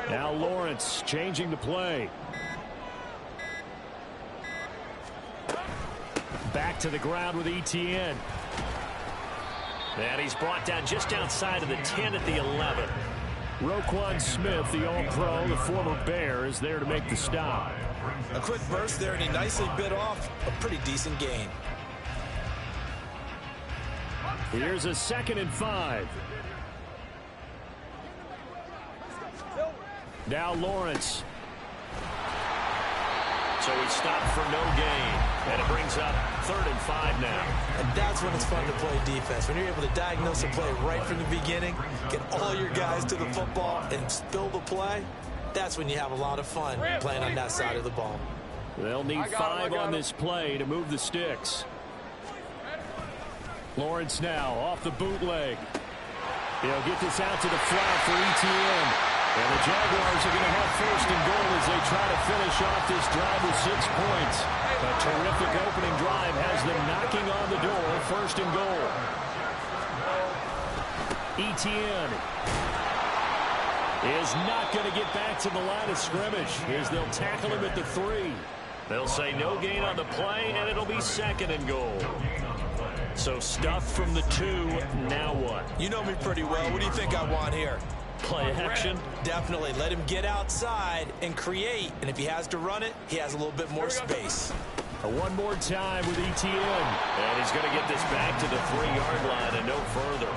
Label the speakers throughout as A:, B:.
A: Now Lawrence changing the play. Back to the ground with ETN. And he's brought down just outside of the 10 at the 11. Roquan Smith, the All-Pro, the former Bear, is there to make the stop.
B: A quick burst there, and he nicely bit off a pretty decent gain.
A: Here's a 2nd and 5. Now Lawrence. So he stopped for no gain. And it brings up 3rd and 5 now.
B: And that's when it's fun to play defense. When you're able to diagnose a play right from the beginning, get all your guys to the football, and spill the play, that's when you have a lot of fun playing on that side of the ball.
A: They'll need 5 on this play to move the sticks. Lawrence now off the bootleg. He'll get this out to the flat for ETN. And the Jaguars are going to have 1st and goal as they try to finish off this drive with 6 points. A terrific opening drive has them knocking on the door. 1st and goal. ETN is not going to get back to the line of scrimmage as they'll tackle him at the 3. They'll say no gain on the play, and it'll be 2nd and goal. So stuffed from the 2. Now what?
B: You know me pretty well. What do you think I want here?
A: Play action.
B: Definitely. Let him get outside and create. And if he has to run it, he has a little bit more space.
A: One more time with ETN. And he's going to get this back to the 3-yard line and no further.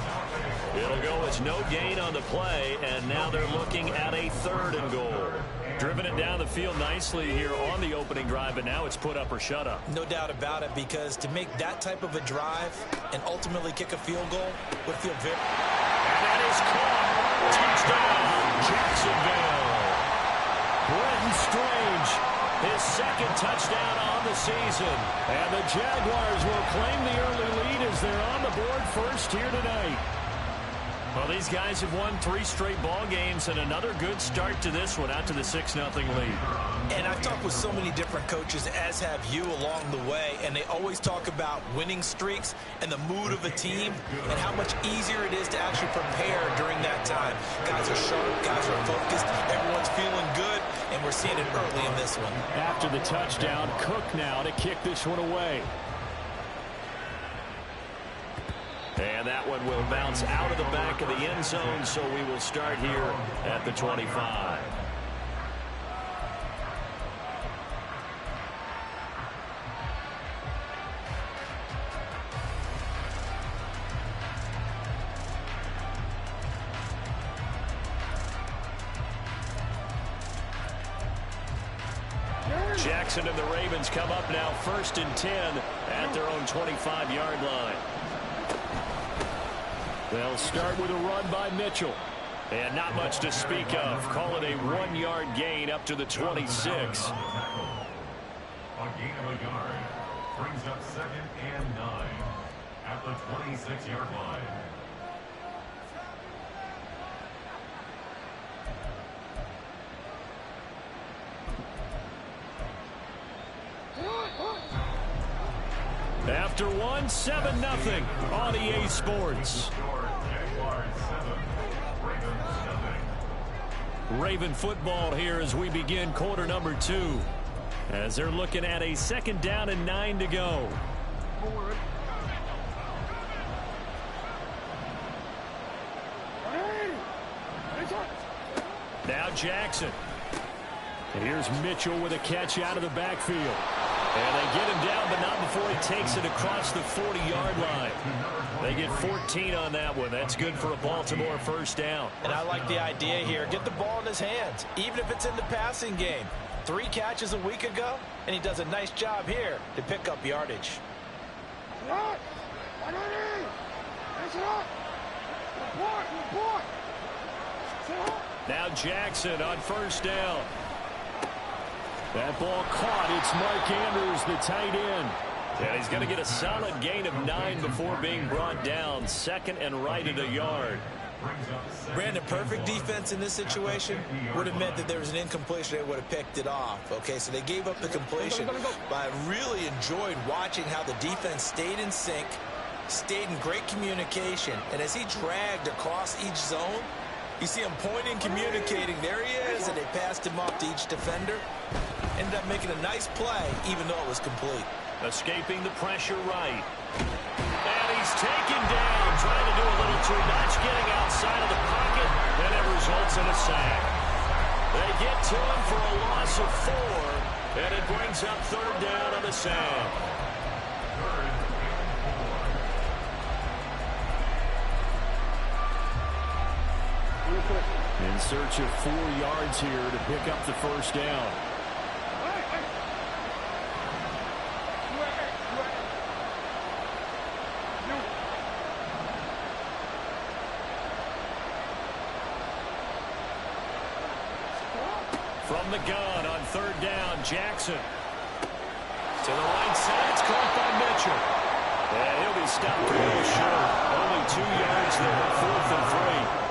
A: It'll go as no gain on the play, and now they're looking at a 3rd and goal. Driven it down the field nicely here on the opening drive, but now it's put up or shut up.
B: No doubt about it, because to make that type of a drive and ultimately kick a field goal would feel very...
A: And that is caught. Touchdown, Jacksonville. Brenton Strange, his 2nd touchdown on the season. And the Jaguars will claim the early lead as they're on the board first here tonight. Well, these guys have won 3 straight ball games, and another good start to this one out to the 6-0 lead.
B: And I've talked with so many different coaches, as have you, along the way, and they always talk about winning streaks and the mood of a team and how much easier it is to actually prepare during that time. Guys are sharp, guys are focused, everyone's feeling good, and we're seeing it early in this one.
A: After the touchdown, Cook now to kick this one away. And that one will bounce out of the back of the end zone, so we will start here at the 25. Jackson and the Ravens come up now 1st and 10 at their own 25-yard line. They'll start with a run by Mitchell. And not much to speak of. Call it a 1-yard gain up to the 26.
C: A gain of a yard brings up 2nd and 9 at the 26-yard line.
A: After 7-0 on EA Sports. Raven football here as we begin quarter number 2. As they're looking at a 2nd down and 9 to go. Now Jackson. And here's Mitchell with a catch out of the backfield. And they get him down, but not before he takes it across the 40-yard line. They get 14 on that one. That's good for a Baltimore 1st down.
B: And I like the idea here. Get the ball in his hands, even if it's in the passing game. 3 catches a week ago, and he does a nice job here to pick up yardage.
A: Now Jackson on 1st down. That ball caught. It's Mark Andrews, the tight end. And he's going to get a solid gain of 9 before being brought down. 2nd and right at a yard.
B: Brandon, perfect defense in this situation would have meant that there was an incompletion. They would have picked it off. Okay, so they gave up the completion. But I really enjoyed watching how the defense stayed in sync, stayed in great communication. And as he dragged across each zone, You see him pointing, communicating. There he is, and they passed him off to each defender. Ended up making a nice play, even though it was complete.
A: Escaping the pressure right. And he's taken down, trying to do a little too much, getting outside of the pocket, and it results in a sack. They get to him for a loss of 4, and it brings up 3rd down on the sack. In search of 4 yards here to pick up the 1st down. From the gun on 3rd down, Jackson. To the right side, it's caught by Mitchell. And he'll be stopped real short. Only 2 yards there, 4th and 3.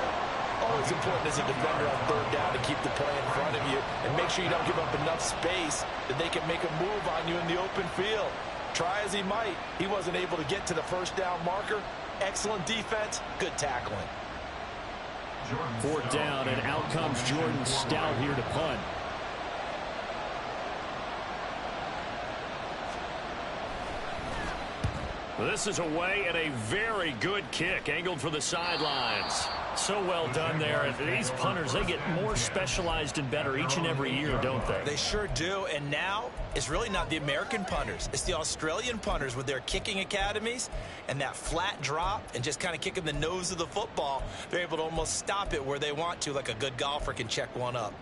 B: Always important as a defender on 3rd down to keep the play in front of you and make sure you don't give up enough space that they can make a move on you in the open field. Try as he might, he wasn't able to get to the 1st down marker. Excellent defense, good tackling.
A: 4th down, and out comes Jordan Stout here to punt. This is away, and a very good kick angled for the sidelines. So well done there. These punters, they get more specialized and better each and every year, don't they?
B: They sure do. And now it's really not the American punters. It's the Australian punters with their kicking academies and that flat drop and just kind of kicking the nose of the football. They're able to almost stop it where they want to, like a good golfer can check one up.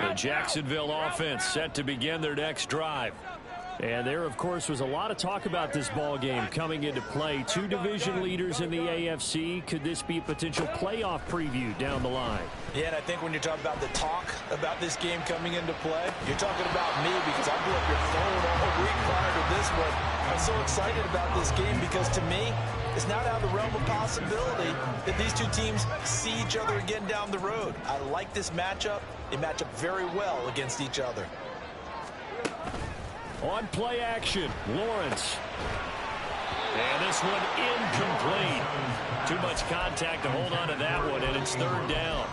A: The Jacksonville offense set to begin their next drive. And there, of course, was a lot of talk about this ball game coming into play. 2 division leaders in the AFC. Could this be a potential playoff preview down the line?
B: Yeah, and I think when you're talking about the talk about this game coming into play, you're talking about me because I blew up your phone all week prior to this one. I'm so excited about this game because, to me, it's not out of the realm of possibility that these 2 teams see each other again down the road. I like this matchup. They match up very well against each other.
A: On play action, Lawrence. And this one incomplete. Too much contact to hold on to that one, and it's 3rd down.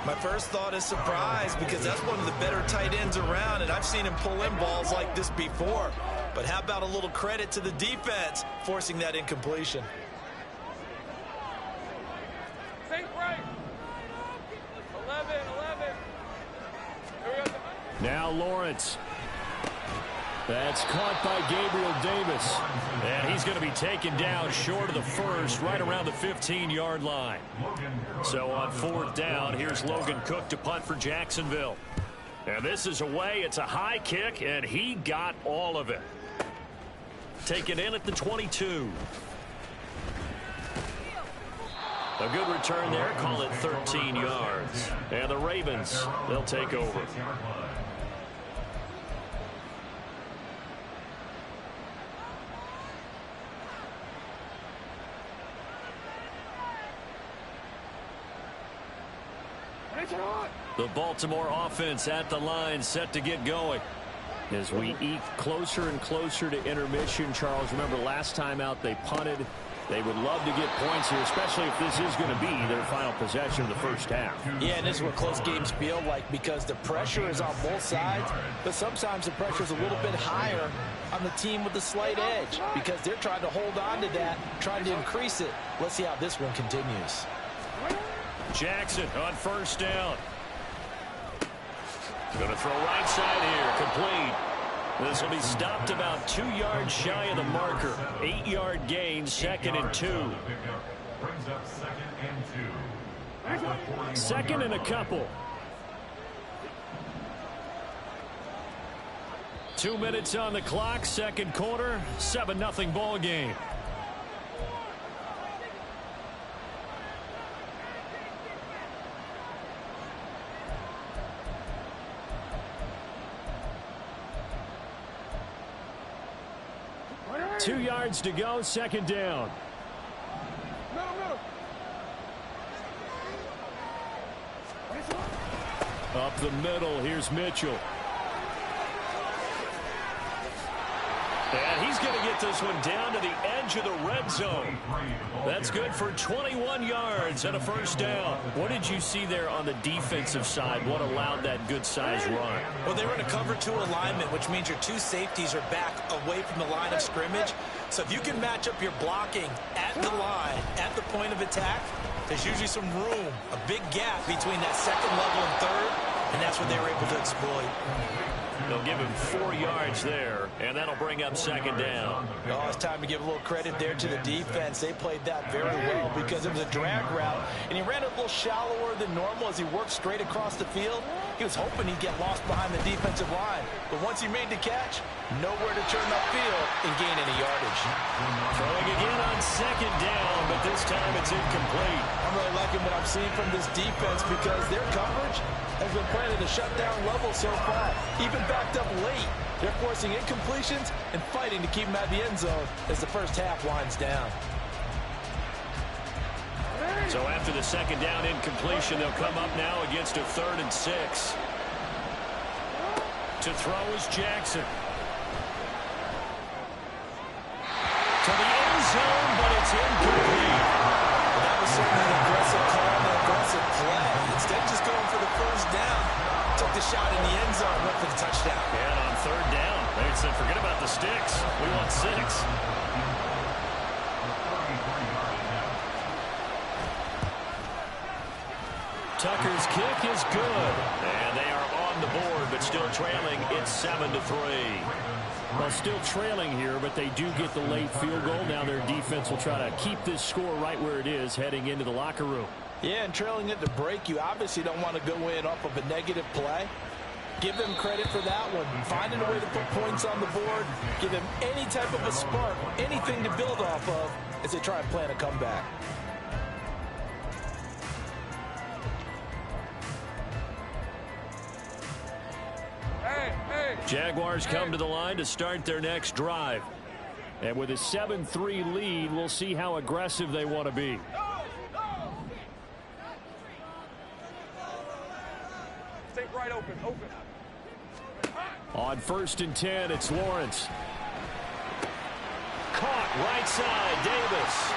B: My first thought is surprise because that's one of the better tight ends around, and I've seen him pull in balls like this before. But how about a little credit to the defense forcing that incompletion?
D: Think right. 11.
A: Now Lawrence. That's caught by Gabriel Davis. And he's going to be taken down short of the 1st, right around the 15-yard line. So on 4th down, here's Logan Cook to punt for Jacksonville. And this is away. It's a high kick, and he got all of it. Taken in at the 22. A good return there. Call it 13 yards. And the Ravens, they'll take over. The Baltimore offense at the line, set to get going. As we eke closer and closer to intermission, Charles, remember last time out they punted. They would love to get points here, especially if this is going to be their final possession of the 1st half.
B: Yeah, and this is what close games feel like because the pressure is on both sides, but sometimes the pressure is a little bit higher on the team with the slight edge because they're trying to hold on to that, trying to increase it. Let's see how this one continues.
A: Jackson on 1st down. Going to throw right side here, complete. This will be stopped about 2 yards shy of the marker. 8-yard gain, 2nd and 2.
C: Brings up 2nd and 2.
A: 2nd and a couple. 2 minutes on the clock, 2nd quarter, 7-0 ball game. Two yards to go, 2nd down. Up the middle, here's Mitchell. And he's going to get this one down to the edge of the red zone. That's good for 21 yards and a first down. What did you see there on the defensive side? What allowed that good-sized run?
B: Well, they were in a cover 2 alignment, which means your 2 safeties are back away from the line of scrimmage. So if you can match up your blocking at the line, at the point of attack, there's usually some room, a big gap between that second level and third, and that's what they were able to exploit.
A: They'll give him 4 yards there, and that'll bring up second down.
B: Oh, it's time to give a little credit there to the defense. They played that very well because it was a drag route, and he ran a little shallower than normal as he worked straight across the field. He was hoping he'd get lost behind the defensive line, but once he made the catch, nowhere to turn upfield and gain any yardage.
A: Throwing again on second down, but this time it's incomplete.
B: I'm really liking what I'm seeing from this defense because their coverage has been playing at a shutdown level so far. Even backed up late, they're forcing incompletions and fighting to keep them at the end zone as the first half winds down.
A: So after the second down incompletion, they'll come up now against a 3rd and 6. To throw is Jackson. To the end zone, but it's incomplete.
B: Well, that was certainly an aggressive call and an aggressive play. Instead of just going for the first down, took the shot in the end zone, went for the touchdown.
A: And on 3rd down, they said, forget about the sticks. We want 6. Tucker's kick is good. And they are on the board, but still trailing. It's 7-3. Well, still trailing here, but they do get the late field goal. Now their defense will try to keep this score right where it is heading into the locker room.
B: Yeah, and trailing it to break, you obviously don't want to go in off of a negative play. Give them credit for that one. Finding a way to put points on the board. Give them any type of a spark, anything to build off of as they try and plan a comeback.
A: Jaguars come to the line to start their next drive. And with a 7-3 lead, we'll see how aggressive they want to be.
D: Stay right open.
A: On 1st and 10, it's Lawrence. Caught right side, Davis.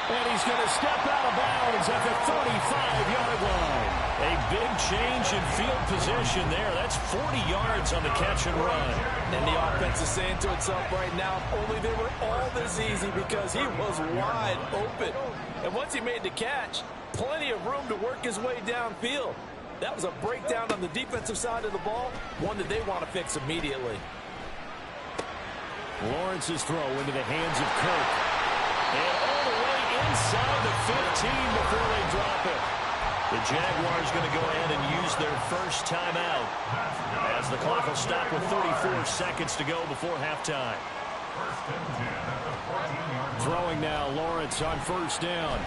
A: And he's going to step out of bounds at the 35-yard line. A big change in field position there. That's 40 yards on the catch and run.
B: And the offense is saying to itself right now, only they were all this easy because he was wide open. And once he made the catch, plenty of room to work his way downfield. That was a breakdown on the defensive side of the ball, one that they want to fix immediately.
A: Lawrence's throw into the hands of Kirk. And all the way inside the 15 before they drop it. The Jaguars going to go ahead and use their first timeout as the clock will stop with 34 seconds to go before halftime. Throwing now, Lawrence on 1st down.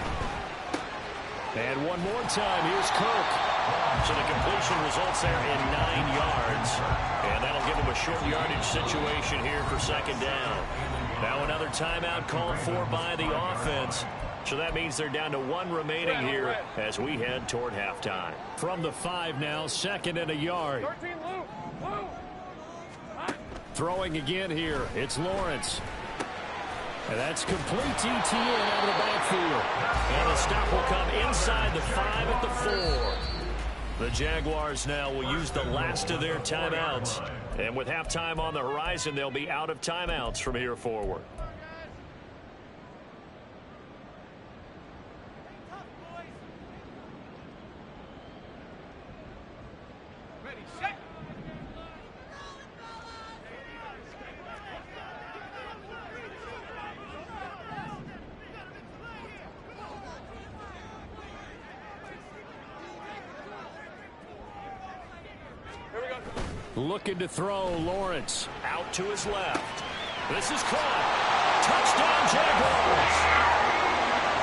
A: And one more time, here's Kirk. So the completion results there in 9 yards. And that'll give him a short yardage situation here for 2nd down. Now another timeout called for by the offense. So that means they're down to 1 remaining here as we head toward halftime. From the 5 now, 2nd and a yard.
D: 13, Lou.
A: Throwing again here, it's Lawrence. And that's complete ETN out of the backfield. And the stop will come inside the 5 at the 4. The Jaguars now will use the last of their timeouts. And with halftime on the horizon, they'll be out of timeouts from here forward. Looking to throw, Lawrence out to his left. This is caught. Touchdown, Jaguars.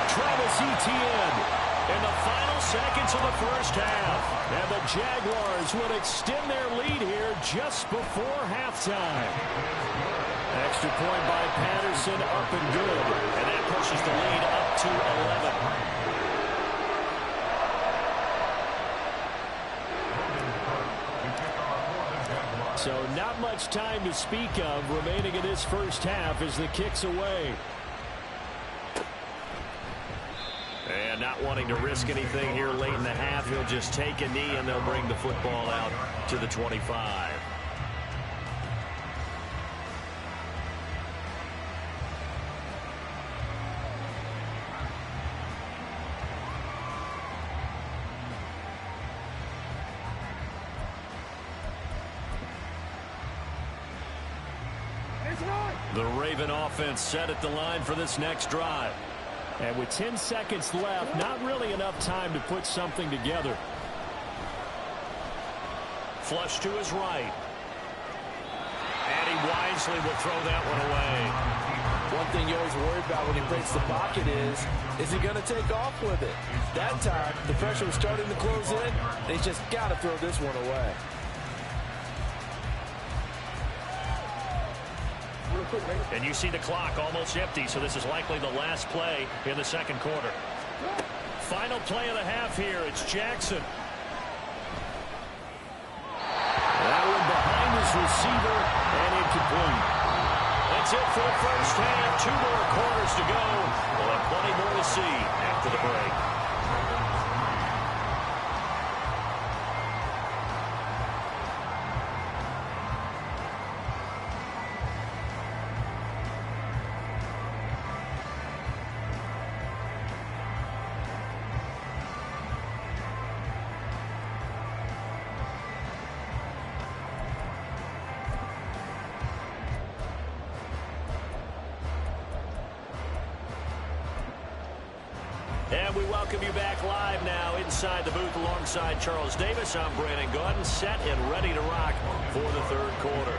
A: Travis Etienne in the final seconds of the first half. And the Jaguars would extend their lead here just before halftime. Extra point by Patterson, up and good. And that pushes the lead up to 11. So Not much time to speak of remaining in this first half as the kick's away. And not wanting to risk anything here late in the half, he'll just take a knee and they'll bring the football out to the 25. The Raven offense set at the line for this next drive. And with 10 seconds left, not really enough time to put something together. Flush to his right. And he wisely will throw that one away.
B: One thing you always worry about when he breaks the pocket is he going to take off with it? That time, the pressure was starting to close in. They just got to throw this one away.
A: And you see the clock almost empty, so this is likely the last play in the second quarter. Final play of the half here. It's Jackson. That one behind his receiver and incomplete. That's it for the first half. 2 more quarters to go. We'll have plenty more to see after the break. And we welcome you back live now inside the booth alongside Charles Davis. I'm Brandon Gaudin, set and ready to rock for the third quarter.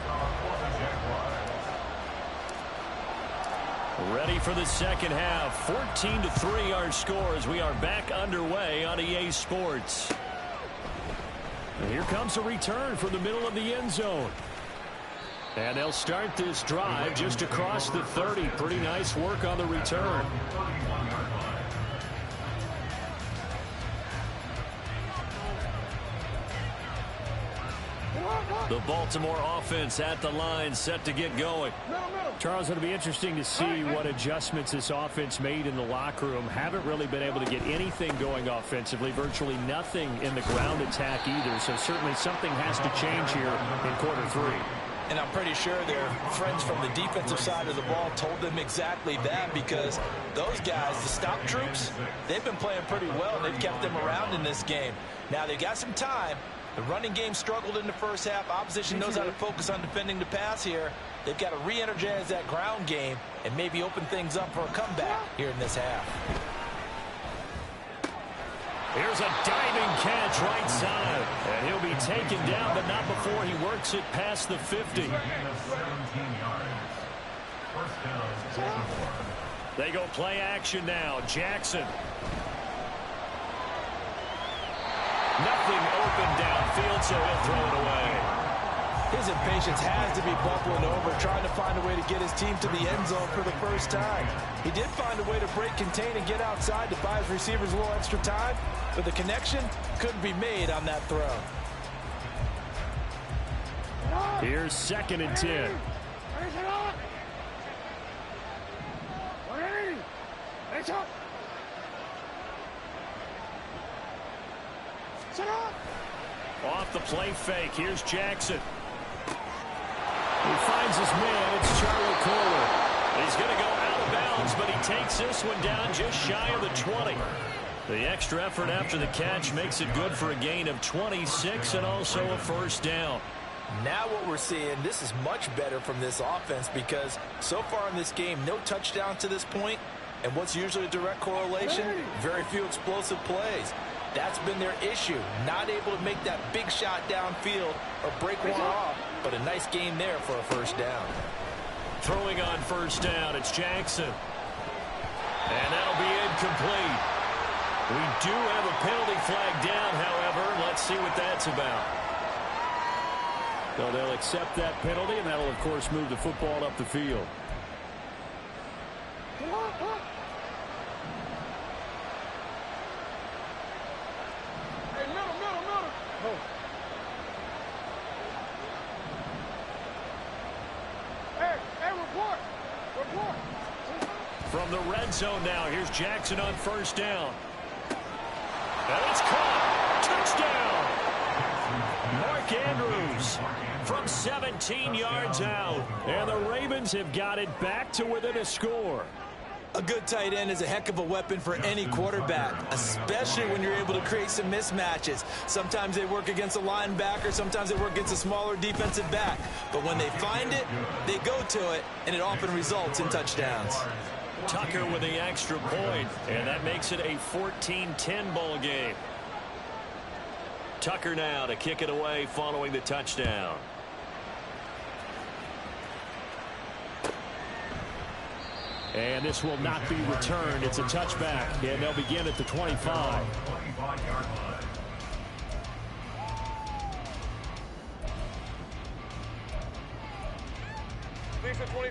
A: Ready for the second half. 14-3 our score as we are back underway on EA Sports. And here comes a return from the middle of the end zone. And they'll start this drive just across the 30. Pretty nice work on the return. The Baltimore offense at the line, set to get going. Charles, it'll be interesting to see what adjustments this offense made in the locker room. Haven't really been able to get anything going offensively, virtually nothing in the ground attack either. So certainly something has to change here in quarter 3.
B: And I'm pretty sure their friends from the defensive side of the ball told them exactly that, because those guys, the stop troops, they've been playing pretty well. They've kept them around in this game. Now they got some time. The running game struggled in the first half. Opposition knows how to focus on defending the pass here. They've got to re-energize that ground game and maybe open things up for a comeback here in this half.
A: Here's a diving catch right side. And he'll be taken down, but not before he works it past the 50. They go play action now. Jackson. Nothing open downfield, so he'll throw it away.
B: His impatience has to be bubbling over, trying to find a way to get his team to the end zone for the first time. He did find a way to break, contain, and get outside to buy his receivers a little extra time, but the connection couldn't be made on that throw.
A: Here's 2nd and 10. Off the play fake. Here's Jackson. He finds his man. It's Charlie Kohler. He's going to go out of bounds, but he takes this one down just shy of the 20. The extra effort after the catch makes it good for a gain of 26 and also a first down.
B: Now what we're seeing, this is much better from this offense, because so far in this game, no touchdowns to this point, and what's usually a direct correlation? Very few explosive plays. That's been their issue, not able to make that big shot downfield or break one off, but a nice game there for a first down.
A: Throwing on first down, it's Jackson. And that'll be incomplete. We do have a penalty flag down, however. Let's see what that's about. So they'll accept that penalty, and that'll, of course, move the football up the field. From the red zone now, here's Jackson on first down. And it's caught. Touchdown. Mark Andrews from 17 yards out. And the Ravens have got it back to within a score.
B: A good tight end is a heck of a weapon for any quarterback, especially when you're able to create some mismatches. Sometimes they work against a linebacker, sometimes they work against a smaller defensive back. But when they find it, they go to it, and it often results in touchdowns.
A: Tucker with the extra point, and that makes it a 14-10 ball game. Tucker now to kick it away following the touchdown. And this will not be returned. It's a touchback, and they'll begin at the 25.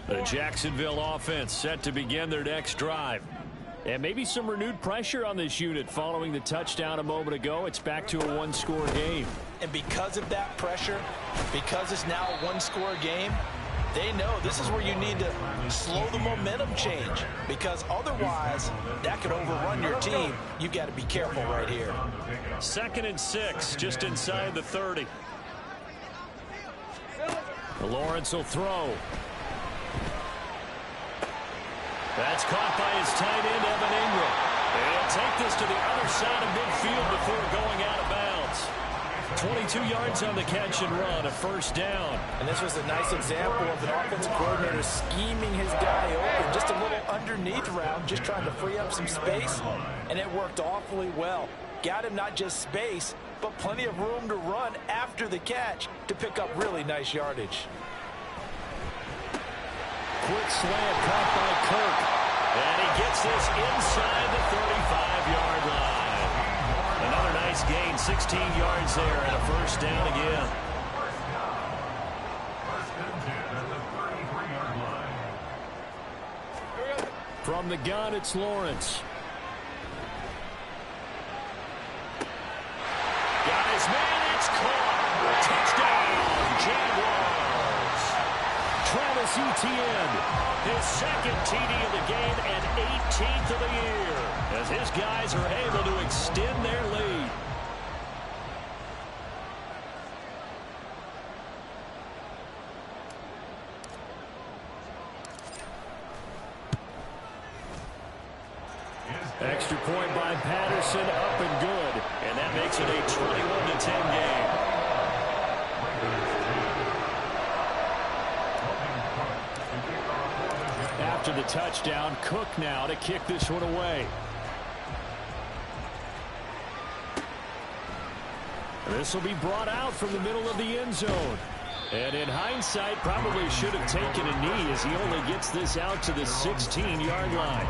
A: The Jacksonville offense set to begin their next drive. And maybe some renewed pressure on this unit following the touchdown a moment ago. It's back to a one-score game.
B: And because of that pressure, because it's now a one-score game, they know this is where you need to slow the momentum change, because otherwise that could overrun your team. You've got to be careful right here.
A: 2nd and 6, just inside the 30. Lawrence will throw. That's caught by his tight end, Evan Ingram. They'll take this to the other side of midfield before going out of bounds. 22 yards on the catch and run, a first down.
B: And this was a nice example of an offensive coordinator scheming his guy open. Just a little underneath route, just trying to free up some space, and it worked awfully well. Got him not just space, but plenty of room to run after the catch to pick up really nice yardage.
A: Quick slant caught by Kirk. And he gets this inside the 35-yard line. Another nice gain, 16 yards there, and a first down again. From the gun, it's Lawrence. Got his man, it's caught. Touchdown, Jaguars. Travis Etienne, his second TD of the game and 18th of the year, as his guys are able to extend their lead. Extra point by Patterson, up and good, and that makes it a 21-10 game. After the touchdown, Cook now to kick this one away. This will be brought out from the middle of the end zone. And in hindsight, probably should have taken a knee, as he only gets this out to the 16-yard line.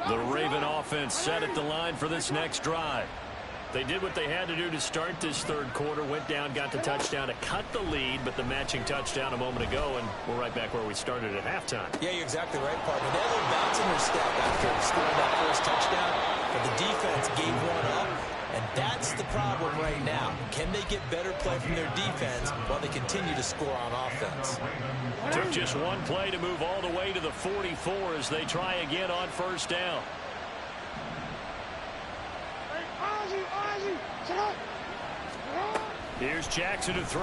A: The Raven offense set at the line for this next drive. They did what they had to do to start this third quarter, went down, got the touchdown to cut the lead, but the matching touchdown a moment ago, and we're right back where we started at halftime.
B: Yeah, you're exactly right, partner. They had a little bounce in their step after scoring that first touchdown, but the defense gave one up, and that's the problem right now. Can they get better play from their defense while they continue to score on offense?
A: Took just one play to move all the way to the 44 as they try again on first down. Here's Jackson to throw.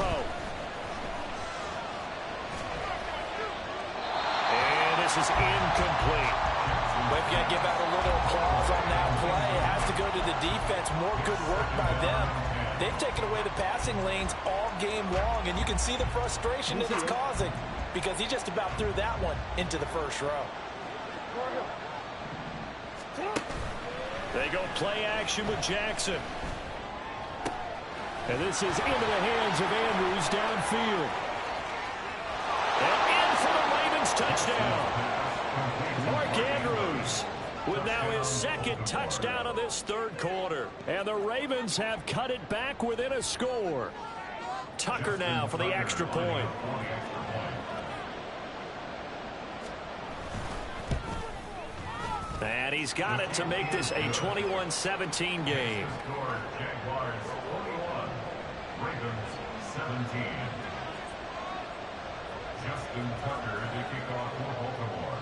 A: And this is incomplete.
B: We've got to give out a little applause on that play. It has to go to the defense. More good work by them. They've taken away the passing lanes all game long, and you can see the frustration that it's causing because he just about threw that one into the first row.
A: They go play action with Jackson. And this is into the hands of Andrews downfield. And in for the Ravens touchdown. Mark Andrews with now his second touchdown of this third quarter. And the Ravens have cut it back within a score. Tucker now for the extra point. And he's got it to make this a 21-17 game.
C: Score Jaguars 21, Ravens 17. Justin Tucker to kick off for Baltimore.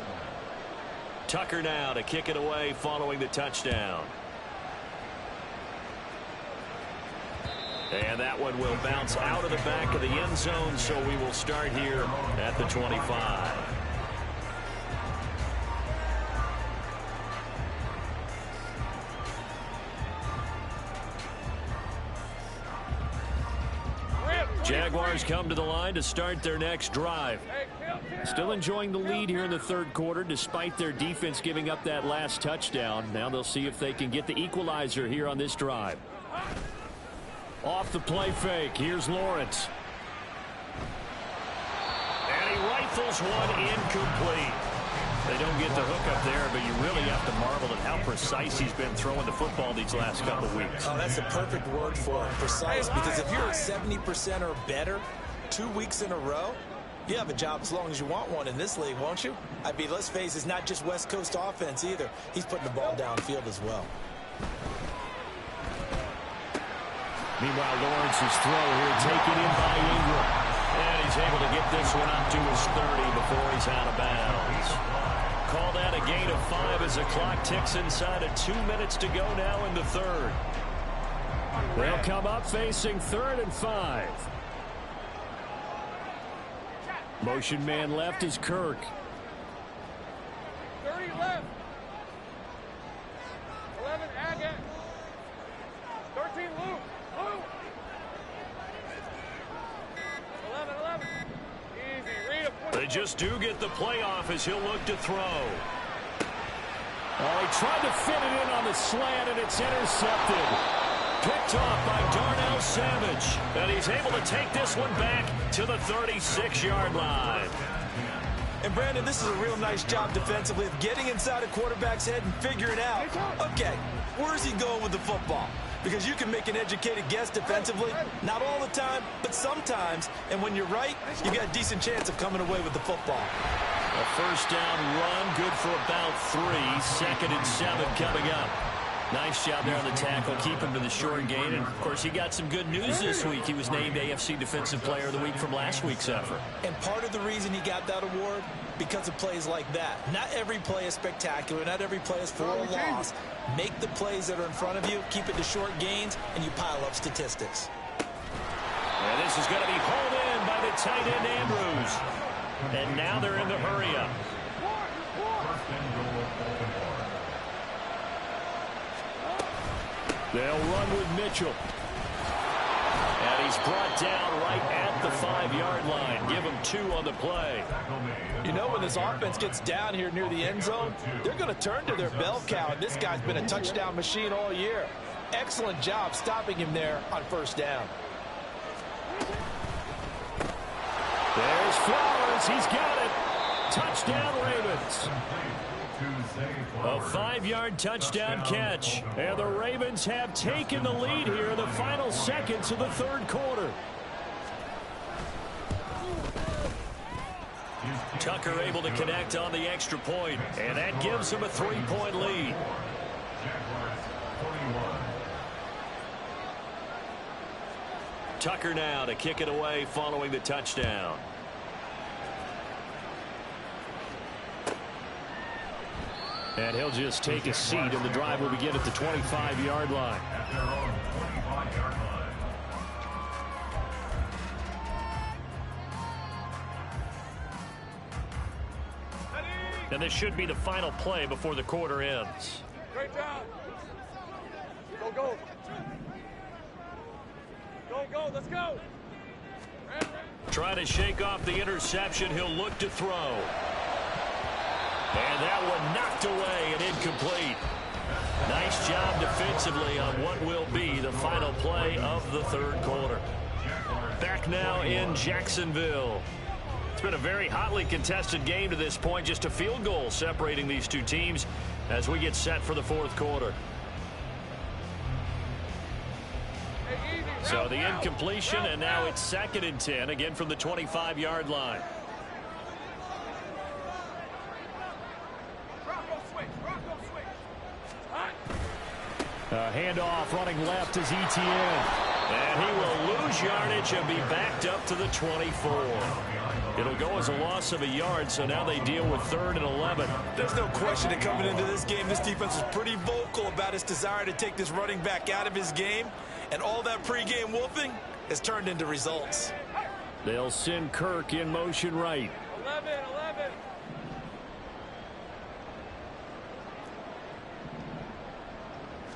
A: Tucker now to kick it away following the touchdown. And that one will bounce out of the back of the end zone, so we will start here at the 25. Jaguars come to the line to start their next drive. Still enjoying the lead here in the third quarter despite their defense giving up that last touchdown. Now they'll see if they can get the equalizer here on this drive. Off the play fake, here's Lawrence. And he rifles one incomplete. They don't get the hook up there, but you really have to marvel at how precise he's been throwing the football these last couple weeks.
B: Oh, that's a perfect word for it, precise, because if you're at 70% or better 2 weeks in a row, you have a job as long as you want one in this league, won't you? I mean, let's face it, it's not just West Coast offense either. He's putting the ball downfield as well.
A: Meanwhile, Lawrence's throw here taken in by Ingram. And he's able to get this one up to his 30 before he's out of bounds. Call that a gain of 5 as the clock ticks inside of 2 minutes to go now in the third. They'll come up facing 3rd and 5. Motion man left is Kirk.
D: 30 left. 11 Agate. 13 Luke. 11. Easy. Read a
A: They just do get the playoff as he'll look to throw. Oh, he tried to fit it in on the slant, and it's intercepted. Picked off by Darnell Savage. And he's able to take this one back to the 36-yard line.
B: And, Brandon, this is a real nice job defensively of getting inside a quarterback's head and figuring out, okay, where's he going with the football? Because you can make an educated guess defensively, not all the time, but sometimes. And when you're right, you got a decent chance of coming away with the football.
A: A first down run, good for about 3. 2nd and 7 coming up. Nice job there on the tackle, keep him to the short gain. And, of course, he got some good news this week. He was named AFC Defensive Player of the Week from last week's effort.
B: And part of the reason he got that award, because of plays like that. Not every play is spectacular. Not every play is for a loss. Make the plays that are in front of you, keep it to short gains, and you pile up statistics.
A: And this is going to be hauled in by the tight end Andrews. And now they're in the hurry-up. They'll run with Mitchell. And he's brought down right at the 5-yard line. Give him 2 on the play.
B: You know, when this offense gets down here near the end zone, they're going to turn to their bell cow, and this guy's been a touchdown machine all year. Excellent job stopping him there on first down.
A: There's Flowers. He's got it. Touchdown, Ravens. A 5-yard touchdown catch. And the Ravens have taken the lead here in the final seconds of the third quarter. Tucker able to connect on the extra point, and that gives him a 3-point lead. Tucker now to kick it away following the touchdown. And he'll just take a seat, and the drive will begin at the 25-yard line.
C: At their own 25-yard line.
A: And this should be the final play before the quarter ends.
D: Great job. Go. Go. Let's go.
A: Trying to shake off the interception. He'll look to throw. And that one knocked away and incomplete. Nice job defensively on what will be the final play of the third quarter. Back now in Jacksonville. It's been a very hotly contested game to this point. Just a field goal separating these two teams as we get set for the fourth quarter. So the incompletion, and now it's 2nd and 10, again from the 25-yard line. Handoff running left is Etienne. And he will lose yardage and be backed up to the 24. It'll go as a loss of a yard, so now they deal with 3rd and 11.
B: There's no question that coming into this game, this defense was pretty vocal about its desire to take this running back out of his game. And all that pregame wolfing has turned into results.
A: They'll send Kirk in motion right.
D: 11.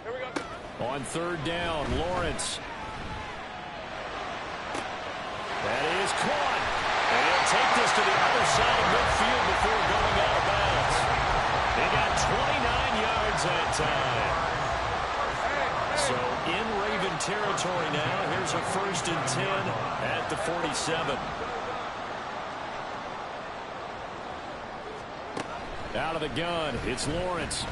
D: Here we go.
A: On 3rd down, Lawrence. That is caught. And he'll take this to the other side of midfield before going out of bounds. They got 29 yards that time. So in Raven territory now. Here's a 1st and 10 at the 47. Out of the gun, it's Lawrence.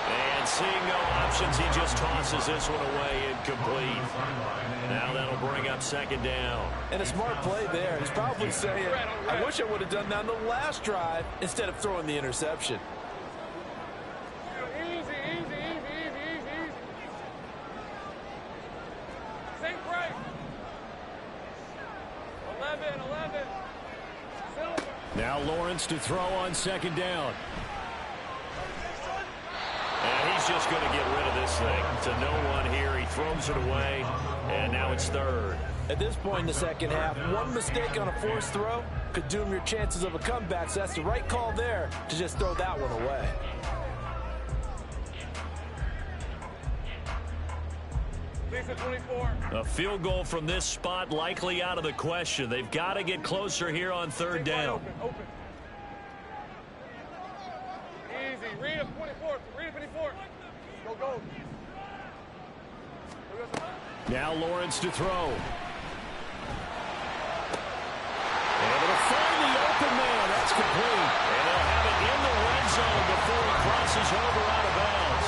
A: And seeing no options, he just tosses this one away incomplete. Now that'll bring up 2nd down.
E: And a smart play there. He's probably saying, I wish I would have done that on the last drive instead of throwing the interception.
D: Easy. Sink right. 11. Silver.
A: Now Lawrence to throw on 2nd down. And he's just going to get rid of this thing. To no one here. He throws it away. And now it's 3rd.
E: At this point in the second half, one mistake on a forced throw could doom your chances of a comeback. So that's the right call there to just throw that one away.
D: Lisa 24.
A: A field goal from this spot likely out of the question. They've got to get closer here on 3rd down.
D: Open. Easy. Read up 24. Read up 24. Go.
A: Now Lawrence to throw. Able to find the open man. That's complete. And they'll have it in the red zone before he crosses over out of bounds.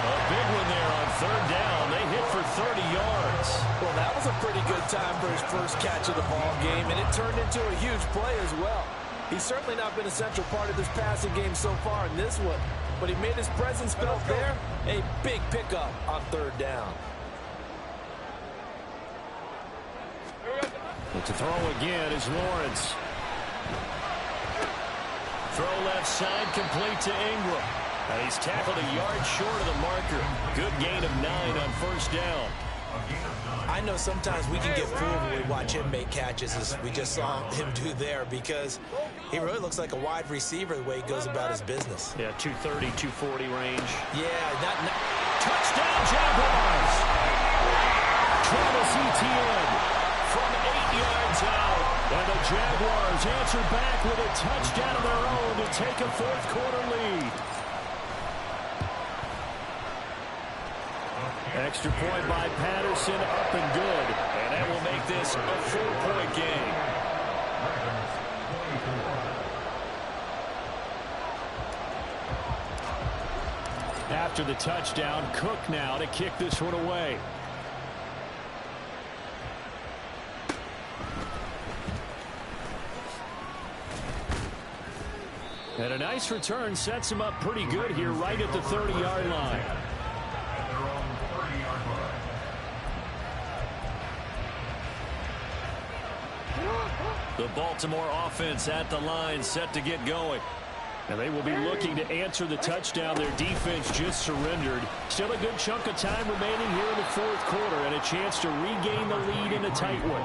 A: A big one there on 3rd down. They hit for 30 yards.
E: Well, that was a pretty good time for his first catch of the ball game, and it turned into a huge play as well. He's certainly not been a central part of this passing game so far in this one, but he made his presence felt there. A big pickup on 3rd down.
A: But to throw again is Lawrence. Throw left side, complete to Ingram. And he's tackled a yard short of the marker. Good gain of 9 on 1st down.
B: I know sometimes we can get fooled when we watch him make catches, as we just saw him do there, because he really looks like a wide receiver the way he goes about his business.
A: Yeah, 230, 240 range.
B: Yeah, not
A: Touchdown, Jaguars! Travis Etienne from 8 yards out. And the Jaguars answer back with a touchdown of their own to take a 4th quarter lead. Extra point by Patterson, up and good. And that will make this a 4-point game. After the touchdown, Cook now to kick this one away. And a nice return sets him up pretty good here right at the 30-yard line. The Baltimore offense at the line, set to get going. And they will be looking to answer the touchdown their defense just surrendered. Still a good chunk of time remaining here in the 4th quarter and a chance to regain the lead in a tight one.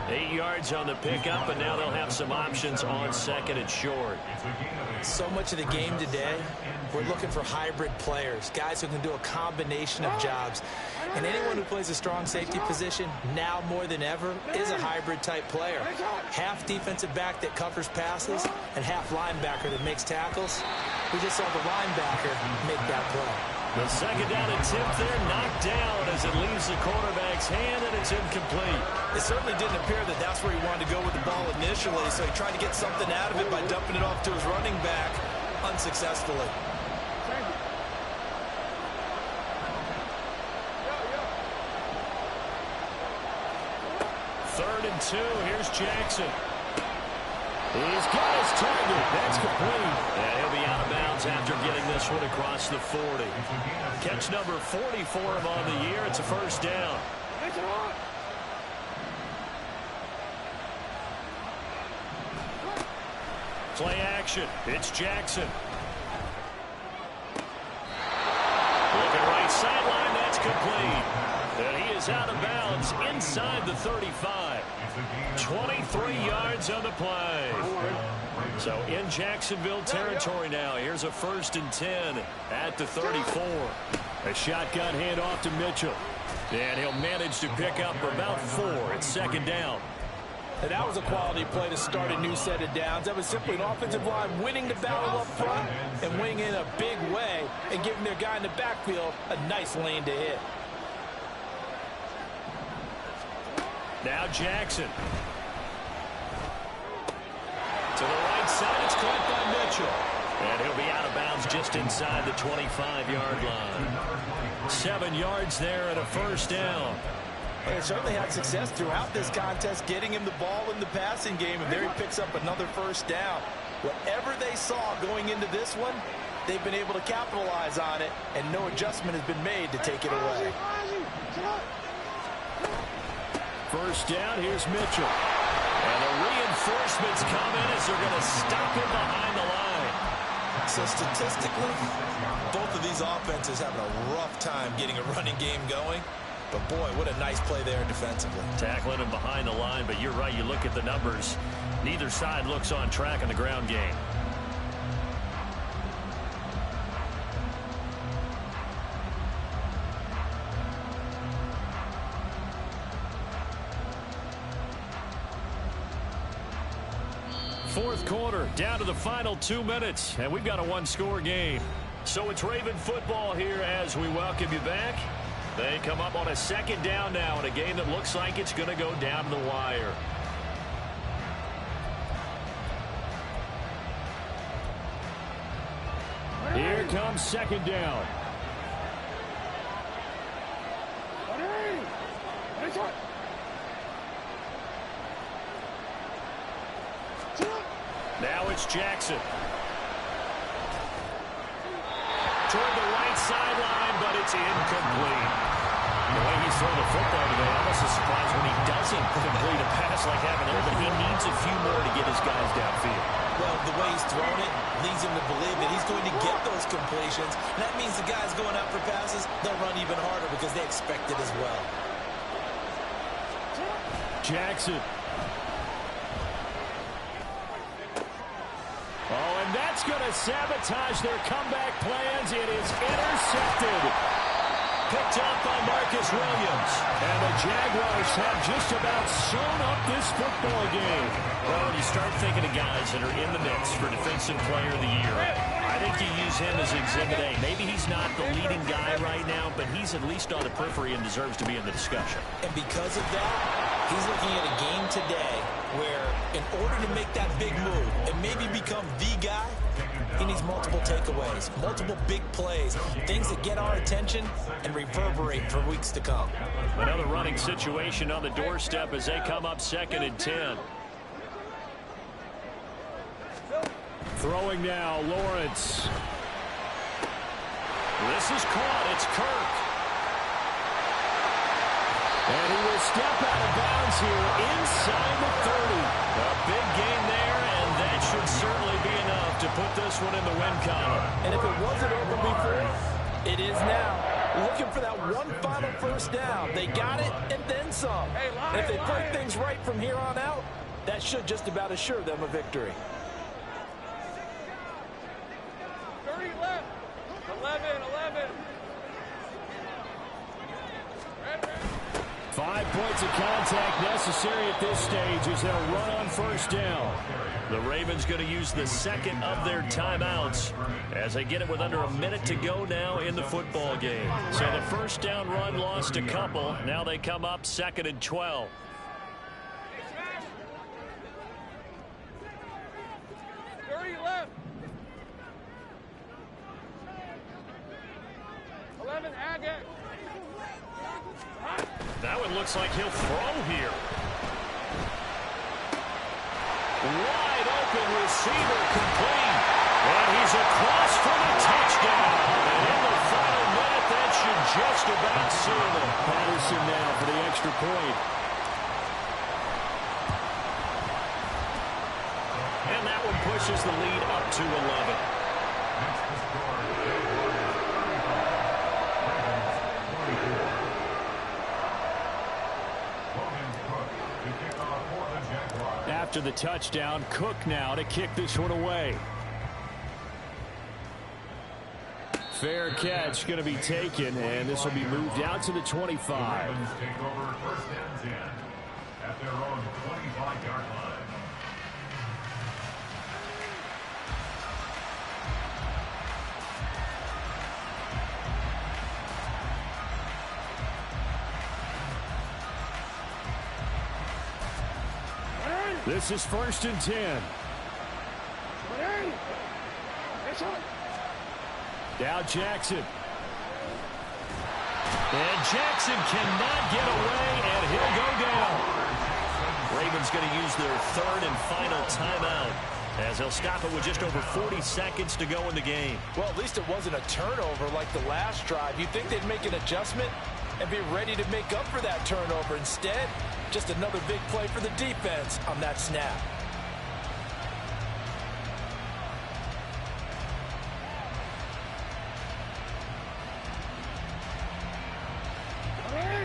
A: 8 yards on the pickup, and now they'll have some options on 2nd and short.
B: so much of the game today, we're looking for hybrid players, guys who can do a combination of jobs. And anyone who plays a strong safety position, now more than ever, is a hybrid type player. Half defensive back that covers passes and half linebacker that makes tackles. We just saw the linebacker make that play.
A: The second down attempt there knocked down as it leaves the quarterback's hand, and it's incomplete.
B: It certainly didn't appear that that's where he wanted to go with the ball initially, so he tried to get something out of it by dumping it off to his running back unsuccessfully.
A: Third and 2. Here's Jackson. He's got his target. That's complete. And he'll be out of bounds after getting this one across the 40. Catch number 40 for him on the year. It's a first down. Play action. It's Jackson. Looking right sideline. That's complete. And he is out of bounds inside the 35. 23 yards on the play. So in Jacksonville territory now. Here's a 1st and 10 at the 34. A shotgun handoff to Mitchell. And he'll manage to pick up about 4. It's 2nd down.
E: And that was a quality play to start a new set of downs. That was simply an offensive line winning the battle up front and winning in a big way and giving their guy in the backfield a nice lane to hit.
A: Now Jackson. To the right side, it's caught by Mitchell. And he'll be out of bounds just inside the 25-yard line. 7 yards there and a 1st down.
B: They certainly had success throughout this contest getting him the ball in the passing game, and there he picks up another 1st down. Whatever they saw going into this one, they've been able to capitalize on it, and no adjustment has been made to take it away.
A: 1st down, here's Mitchell. And the reinforcements come in as they're going to stop him behind the line.
B: So statistically, both of these offenses having a rough time getting a running game going. But, boy, what a nice play there defensively.
A: Tackling him behind the line, but you're right. You look at the numbers. Neither side looks on track in the ground game. Fourth quarter, down to the final 2 minutes, and we've got a one-score game. So it's Raven football here as we welcome you back. They come up on a 2nd down now in a game that looks like it's going to go down to the wire. Here comes 2nd down. Now it's Jackson. Toward the right sideline, but it's incomplete. The way he's throwing the football today, almost a surprise when he doesn't complete a pass like that, but he needs a few more to get his guys downfield.
B: Well, the way he's throwing it leads him to believe that he's going to get those completions. And that means the guys going out for passes, they'll run even harder because they expect it as well.
A: Jackson. Oh, and that's going to sabotage their comeback plans. It is intercepted. Picked up by Marcus Williams. And the Jaguars have just about sewn up this football game. Well, when you start thinking of guys that are in the mix for Defensive Player of the Year, I think you use him as Exhibit A. Maybe he's not the leading guy right now, but he's at least on the periphery and deserves to be in the discussion.
B: And because of that, he's looking at a game today where in order to make that big move and maybe become the guy, he needs multiple takeaways, multiple big plays, things that get our attention and reverberate for weeks to come.
A: Another running situation on the doorstep as they come up 2nd and 10. Throwing now, Lawrence. This is caught. It's Kirk. And he will step out of bounds here inside the 30. A big gain there, and that should certainly be enough to put this one in the win column.
E: And if it wasn't over before, it is now. Looking for that one final 1st down. They got it and then some. And if they play things right from here on out, that should just about assure them a victory.
D: 30 left. 11.
A: 5 points of contact necessary at this stage as they'll run on 1st down. The Ravens going to use the 2nd of their timeouts as they get it with under a minute to go now in the football game. So the 1st down run lost a couple. Now they come up 2nd and 12.
D: Left. 11, Agate.
A: That one looks like he'll throw here. Wide open receiver complete. And he's across for the touchdown. And in the final minute, that should just about seal it. Patterson now for the extra point. And that one pushes the lead up to 11. After the touchdown, Cook now to kick this one away. Fair catch going to be taken, and this will be moved out to the 25.
C: Ravens take over first and 10 at their own 25-yard line.
A: This is first and 10. Now Jackson. And Jackson cannot get away, and he'll go down. Ravens going to use their third and final timeout as they'll stop it with just over 40 seconds to go in the game.
E: Well, at least it wasn't a turnover like the last drive. You'd think they'd make an adjustment and be ready to make up for that turnover. Instead, just another big play for the defense on that snap.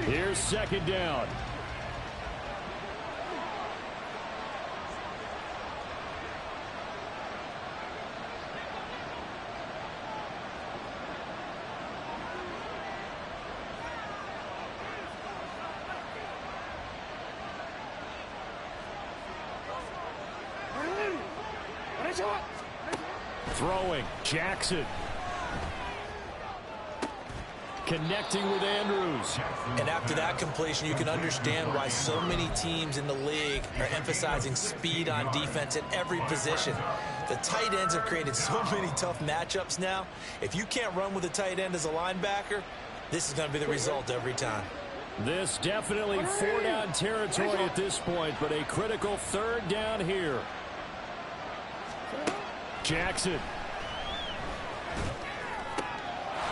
A: Here's second down. Throwing, Jackson. Connecting with Andrews.
B: And after that completion, you can understand why so many teams in the league are emphasizing speed on defense at every position. The tight ends have created so many tough matchups now. If you can't run with a tight end as a linebacker, this is going to be the result every time.
A: This definitely four-down territory at this point, but a critical third down here. Jackson.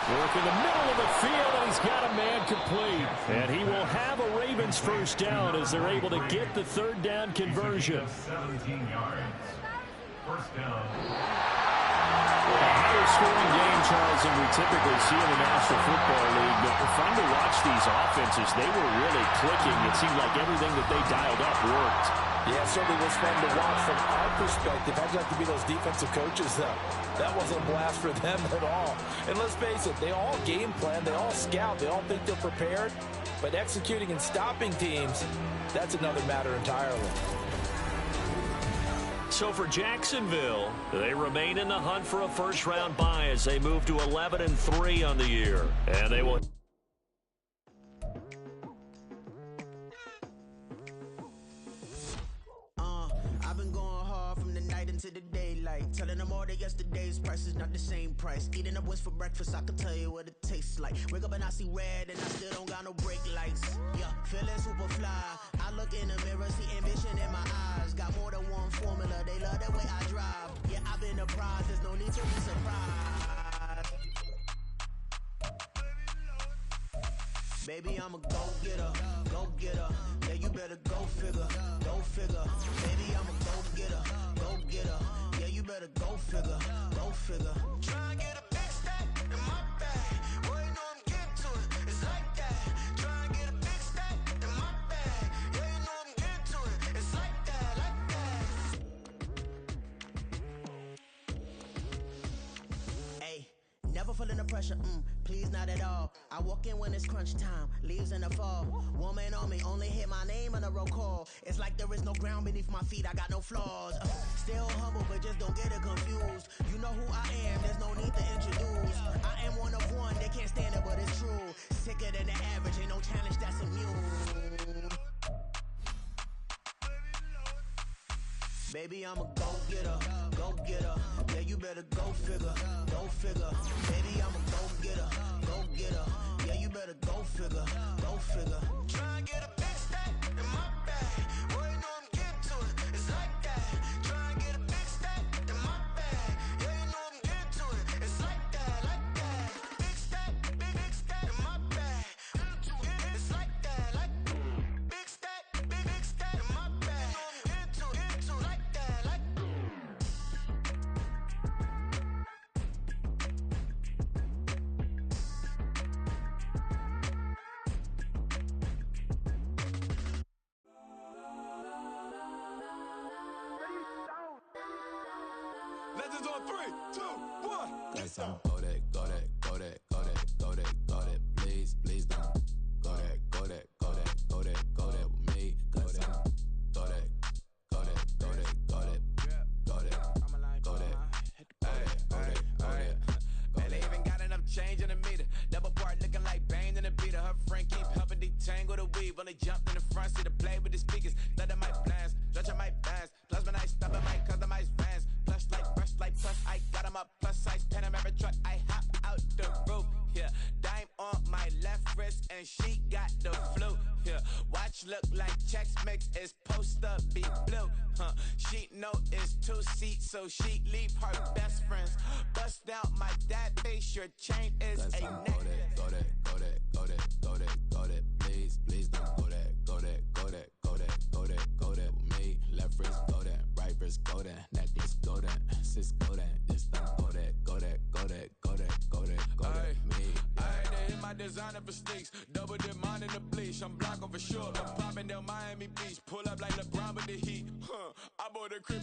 A: Work in the middle of the field, and he's got a man complete. And he will have a Ravens first down as they're able to get the third down conversion.
C: 17 yards. First down.
A: A higher scoring game, Charles, than we typically see in the National Football League. But fun to watch these offenses. They were really clicking. It seemed like everything that they dialed up worked.
E: Yeah, it certainly was fun to watch from our perspective. I'd like to be those defensive coaches, though. That wasn't a blast for them at all. And let's face it, they all game plan, they all scout, they all think they're prepared. But executing and stopping teams, that's another matter entirely.
A: So for Jacksonville, they remain in the hunt for a first-round bye as they move to 11-3 on the year. And they will...
F: To the daylight, telling them all that yesterday's price is not the same price. Eating up what's for breakfast, I can tell you what it tastes like. Wake up and I see red and I still don't got no brake lights. Yeah, feeling super fly. I look in the mirror, see ambition in my eyes. Got more than one formula, they love the way I drive. Yeah, I've been apprised, there's no need to be surprised. Baby, I'm a go-getter, go-getter. Yeah, you better go figure, go figure. Baby, I'm a go-getter, go-getter. Yeah, you better go figure, go figure. Try and get a big stack in my bag. Boy, you know I'm getting to it, it's like that. Try and get a big stack in my bag. Yeah, you know I'm getting to it, it's like that, like that. Hey, never feeling the pressure, please not at all. I walk in when it's crunch time, leaves in the fall. Woman on me, only hit my name on a roll call. It's like there is no ground beneath my feet, I got no flaws. Still humble, but just don't get it confused. You know who I am, there's no need to introduce. I am one of one, they can't stand it, but it's true. Sicker than the average, ain't no challenge that's immune. Baby, I'm a go-getter, go-getter. Yeah, you better go figure, go figure. Baby, I'm a go-getter, go-getter. Yeah, you better go figure, go figure. Try and get a big stack in my bag. Boy, you know I'm getting to it, it's like that. Try and get a big stack.
G: business on 3, 2, 1.
H: Got some go that, go that, go that, go that, go that, go that. Please, please don't go that, go that, go that, go that, go that with me. Got some go that, go that, go that, go that, go that, go that.
G: Man, they even got enough change in the meter. Double part looking like Bane in the beater. Her friend keep helping detangle the weave. Only jumped in the front seat to play with the speakers. Let them might blast, stretch my bands. Plus when I stop at my customized vans. Plus like brush like plus I got them up. Plus size Panamera truck. I hop out the roof. Yeah, dime on my left wrist and she got the flu. Yeah, watch look like Chex Mix is post up be blue. She know it's 2 seats, so she leave her best friends. Bust down my dad face. Your chain is a necklace.
H: Go that, go that, go that, go that, go that. Please, please don't go that, go that, go that, go that, go that, go that with me. Left wrist go that, right wrist go that, necklace go that, sis go that. Just don't go that, go that, go that, go that, go that, go that with me.
G: I had to hit my designer for sneaks. Double dip mine in the bleach. I'm blocking for sure. I'm popping down Miami Beach. Pull up like LeBron with the heat. I bought a crib.